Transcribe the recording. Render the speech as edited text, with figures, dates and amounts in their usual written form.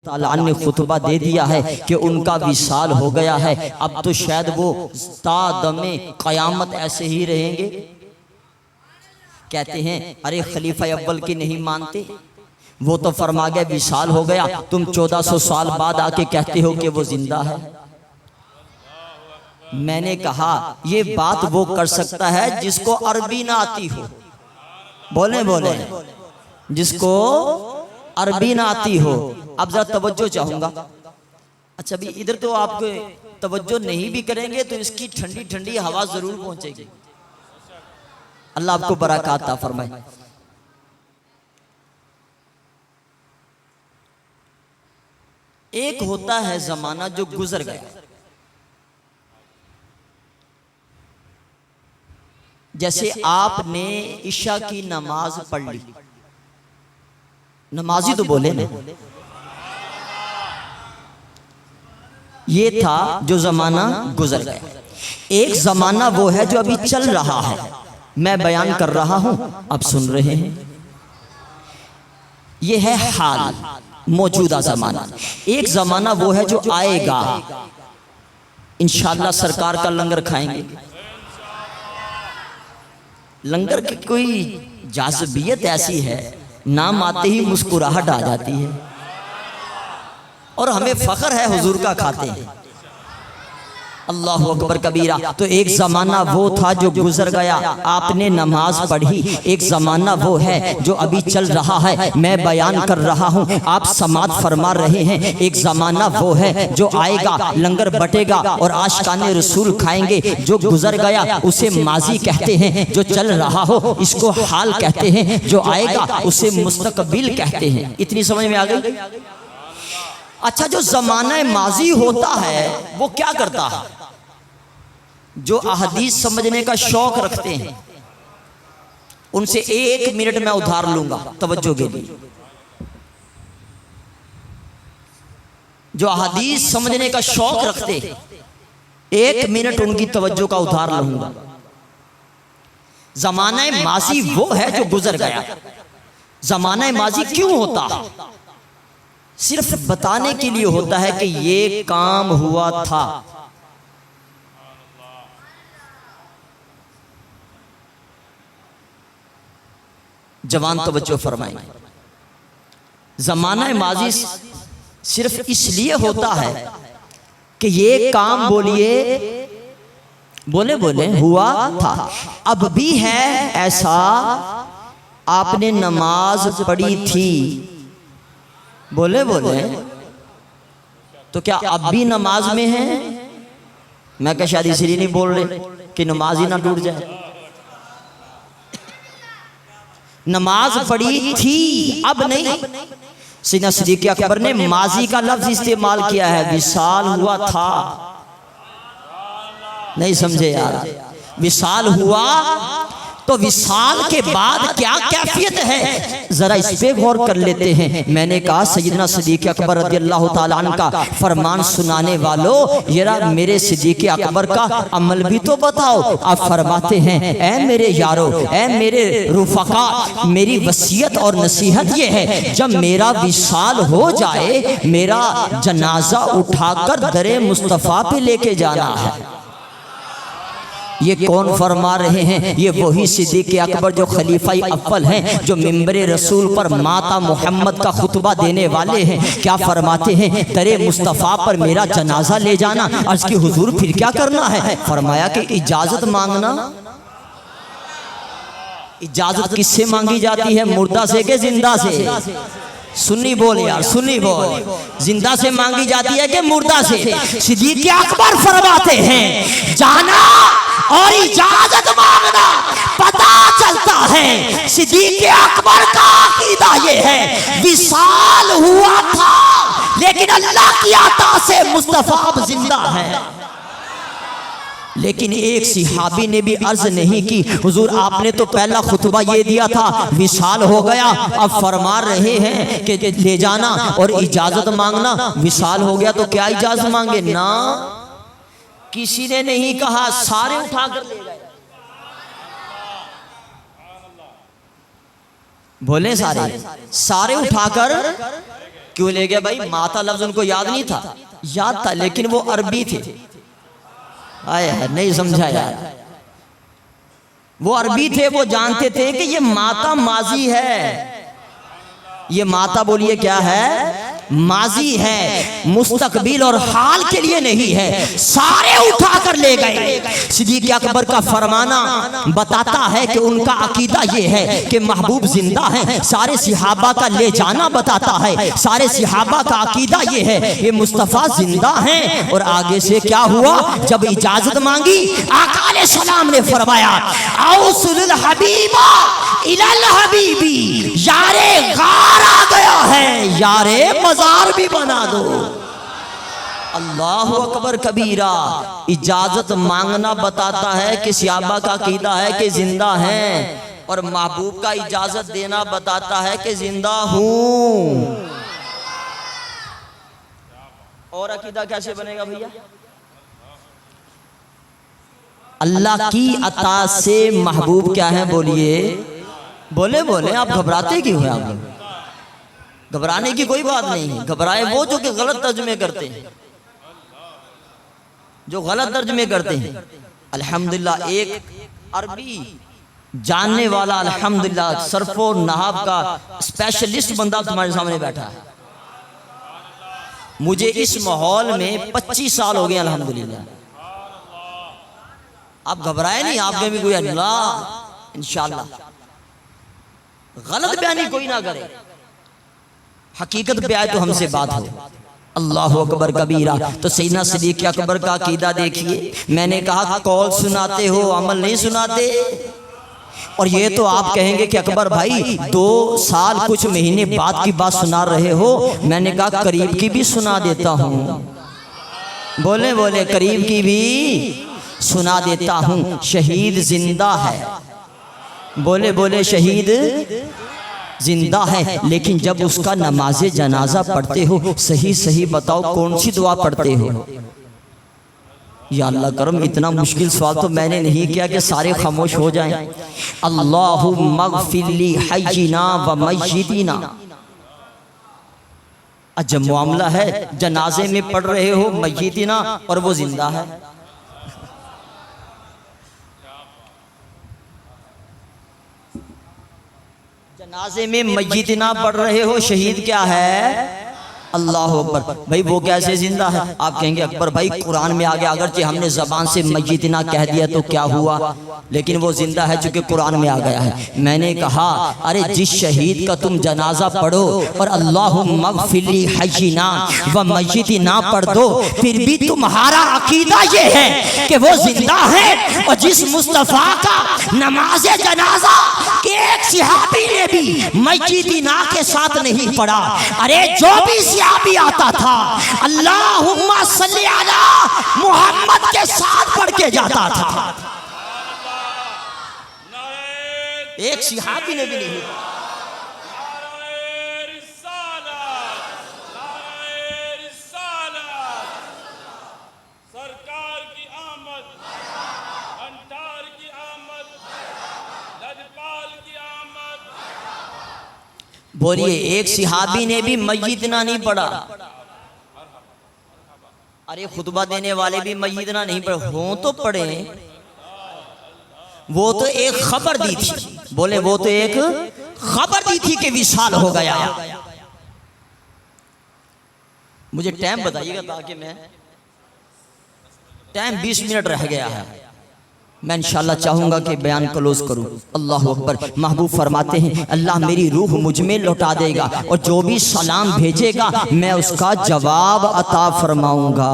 ताला ने खुतबा दे दिया है कि उनका विसाल हो गया है। अब तो शायद वो तादमे क़यामत ऐसे ही रहेंगे। कहते हैं अरे खलीफा अव्वल की नहीं मानते, वो तो फरमा गया विसाल हो गया, तुम 1400 साल बाद आके कहते हो कि वो जिंदा है। मैंने कहा ये बात वो कर सकता है जिसको अरबी ना आती हो। बोले बोले जिसको अरबी ना आती हो। अब जरा तवज्जो चाहूंगा। अच्छा भी इधर तो आप तवज्जो नहीं भी करेंगे तो इसकी ठंडी ठंडी हवा जरूर पहुंचेगी। अल्लाह आपको बरकत अता फरमाए। एक होता है जमाना जो गुजर गया, जैसे आपने इशा की नमाज पढ़ ली, नमाजी तो बोले ना, ये था जो जमाना गुजर गया। एक जमाना वो है जो अभी चल रहा है, मैं बयान कर रहा हूं, अब सुन रहे हैं। ये है हाल, मौजूदा जमाना। एक जमाना वो है जो आएगा, इंशाअल्लाह सरकार का लंगर खाएंगे। लंगर की कोई जाज़बियत ऐसी है, नाम आते ही मुस्कुराहट आ जाती है और हमें फख्र है हुजूर का खाते हैं। अल्लाहु अकबर कबीरा। तो एक ज़माना वो था जो गुजर गया, आपने नमाज पढ़ी। एक ज़माना वो है जो अभी चल रहा है, मैं बयान कर रहा हूँ, आप समात फरमा रहे हैं। एक ज़माना वो है जो आएगा, लंगर बटेगा और आशिकाने रसूल खाएंगे। जो गुजर गया उसे माजी कहते हैं, जो चल रहा हो इसको हाल कहते हैं, जो आएगा उसे मुस्तकबिल कहते हैं। इतनी समझ में आ गई? अच्छा, जो ज़माना माजी होता है वो क्या करता है? जो अहदीस समझने का शौक रखते हैं उनसे 1 मिनट में उधार लूंगा तवज्जो के लिए। जो अहदीस समझने का शौक रखते हैं 1 मिनट उनकी तवज्जो का उधार लूंगा। ज़माना माजी वो है जो गुजर गया। ज़माना माजी क्यों होता? सिर्फ बताने के लिए होता है कि ये काम हुआ था। जवान तवज्जो फरमाएं। ज़माना माजी सिर्फ इसलिए होता है कि ये काम बोलिए बोले बोले हुआ था। अब भी है ऐसा, आपने नमाज पढ़ी थी, बोले बोले तो क्या अब भी नमाज में है? मैं क्या शादी इसलिए नहीं बोल रहे कि नमाज ही ना टूट जाए। नमाज पढ़ी थी, अब नहीं। सीना सिद्दीक़ अकबर ने माजी का लफ्ज इस्तेमाल किया है, विसाल हुआ था। नहीं समझे यार? विसाल हुआ तो विसाल के बाद क्या कैफियत है, जरा इस पे गौर कर लेते हैं। मैंने कहा सैयदना सिद्दीक़ अकबर रज़ियल्लाहु ताला अन्हु का फरमान सुनाने वालों, जरा मेरे सिद्दीक़ अकबर का अमल भी तो बताओ। आप फरमाते हैं, ऐ मेरे यारो, ऐ मेरे रुफका, मेरी वसीयत और नसीहत ये है, जब मेरा विसाल हो जाए मेरा जनाजा उठाकर दरे मुस्तफ़ा पे लेके जाना है। ये कौन फरमा रहे हैं? ये वही सिद्दीक़ अकबर जो खलीफा अव्वल हैं, जो मिंबरे रसूल पर माता मोहम्मद का खुतबा देने वाले हैं। क्या फरमाते हैं? दरे मुस्तफ़ा पर मेरा जनाजा ले जाना। अर्ज़ की हुजूर फिर क्या करना है? फरमाया कि इजाजत मांगना। इजाजत किससे मांगी जाती है? मुर्दा से के जिंदा से? सुन्नी बोल यार, सुन्नी बोल। जिंदा से मांगी जाती है कि मुर्दा से? सिद्दीक़ अकबर फरमाते हैं, जाना और इजाजत मांगना। पता चलता है सिद्दीक़ अकबर का अकीदा ये है, विसाल हुआ था लेकिन अल्लाह की अता से मुस्तफ़ा अब जिंदा है। लेकिन एक सिहाबी ने भी अर्ज नहीं की, हुजूर आपने तो पहला खुतबा ये दिया था विसाल हो गया, अब फरमा रहे हैं कि ले जाना और इजाजत मांगना। विसाल हो गया तो क्या इजाजत मांगे? ना, किसी ने नहीं कहा, सारे उठाकर ले गए। बोले सारे उठाकर क्यों ले गया भाई? माता लफ्ज उनको याद नहीं था? याद था, लेकिन वो अरबी थे। आया नहीं समझा यार, वो अरबी थे, वो जानते थे कि ये माता माजी है। ये माता बोलिए क्या है? माजी है, मुस्तकबिल और हाल के लिए नहीं है। सारे उठा कर ले गए। सिद्दीक़ अकबर का फरमाना बताता है कि उनका अकीदा ये है कि महबूब जिंदा है। सारे सिहाबा का ले जाना बताता है, सारे सिहाबा का अकीदा ये है ये मुस्तफ़ा जिंदा हैं। और आगे से क्या हुआ? जब इजाजत मांगी आका अलैहिस्सलाम ने फरमाया औसुल हबीबा इलल हबीबी, यारे गार आ गया है, यारे मजार भी बना दो। अल्लाहु अकबर कबीरा। इजाजत मांगना बताता है कि सहाबा का अकीदा है कि जिंदा हैं, और महबूब का इजाजत देना बताता है कि जिंदा हूं। और अकीदा कैसे बनेगा भैया? अल्लाह की अता से महबूब क्या है? बोलिए, बोले बोले, आप घबराते क्यों हैं? आप घबराने की कोई बात नहीं है। घबराए वो जो कि गलत तर्जुमे करते हैं, जो गलत तर्जुमे करते हैं। अल्हम्दुलिल्लाह एक अरबी जानने वाला, अल्हम्दुलिल्लाह सरफो नहाब का स्पेशलिस्ट बंदा तुम्हारे सामने बैठा है। मुझे इस माहौल में 25 साल हो गए अल्हम्दुलिल्लाह। आप घबराए नहीं, आपके भी कोई अल्लाह इंशाअल्लाह गलत बयानी कोई ना करे, हकीकत पे आए तो हमसे बात हो। अल्लाह अकबर कबीरा। तो सैयदना सिद्दीक़ अकबर का अकीदा देखिए। मैंने कहा कौल सुनाते हो, अमल नहीं सुनाते। और ये तो आप कहेंगे कि अकबर भाई 2 साल कुछ महीने बाद की बात सुना रहे हो। मैंने कहा करीब की भी सुना देता हूँ। बोले बोले, करीब की भी सुना देता हूँ। शहीद जिंदा है। बोले बोले, शहीद जिंदा है। लेकिन जब उसका नमाज जनाजा पढ़ते हो, सही सही बताओ कौन सी दुआ पढ़ते हो? या अल्लाह करम, इतना मुश्किल सवाल तो मैंने नहीं किया कि सारे खामोश हो जाएं। अल्लाहुम्मा ग़फ़िरली हय्यिना व मय्यितिना। जब मामला है जनाजे में पढ़ रहे हो मय्यितिना और वो जिंदा है। जनाजे में मय्यितना पढ़ रहे हो, शहीद क्या है? अल्लाह अकबर। भाई वो कैसे जिंदा है? आप कहेंगे अकबर भाई कुरान में आ गया, अगरचे हमने जबान से मय्यितना कह दिया तो क्या हुआ, लेकिन वो जिंदा है चूंकि कुरान में आ गया है। मैंने कहा अरे जिस शहीद का तुम जनाजा पढ़ो और अल्लाहुम्मा ग़फ़िरली हय्यिना व मय्यितिना पढ़ दो, फिर भी तुम्हारा अकीदा ये है कि वो जिंदा है। और जिस मुस्तफ़ा का नमाज जनाजा के एक सहाबी ने भी मय्यितिना के साथ नहीं पढ़ा, अरे जो भी सहाबी आता था अल्लाहुम्मा सल्ली अला मुहम्मद के साथ पढ़ के जाता था। एक सहाबी ने भी नहीं। सरकार की आमद, अंटार की आमद, लजपाल की आमद। बोलिए, एक सहाबी ने भी मय्यितना नहीं पढ़ा। अरे खुतबा देने वाले भी मय्यितना नहीं पढ़े हो तो पढ़े। वो तो एक खबर दी थी। बोले वो तो एक खबर दी थी कि विशाल हो गया। मुझे टाइम बताइएगा ताकि मैं, टाइम 20 मिनट रह गया है। मैं इंशाल्लाह चाहूंगा कि बयान क्लोज करूं। अल्लाह अकबर। महबूब फरमाते हैं अल्लाह मेरी रूह मुझ में लौटा देगा और जो भी सलाम भेजेगा मैं उसका जवाब अता फरमाऊंगा।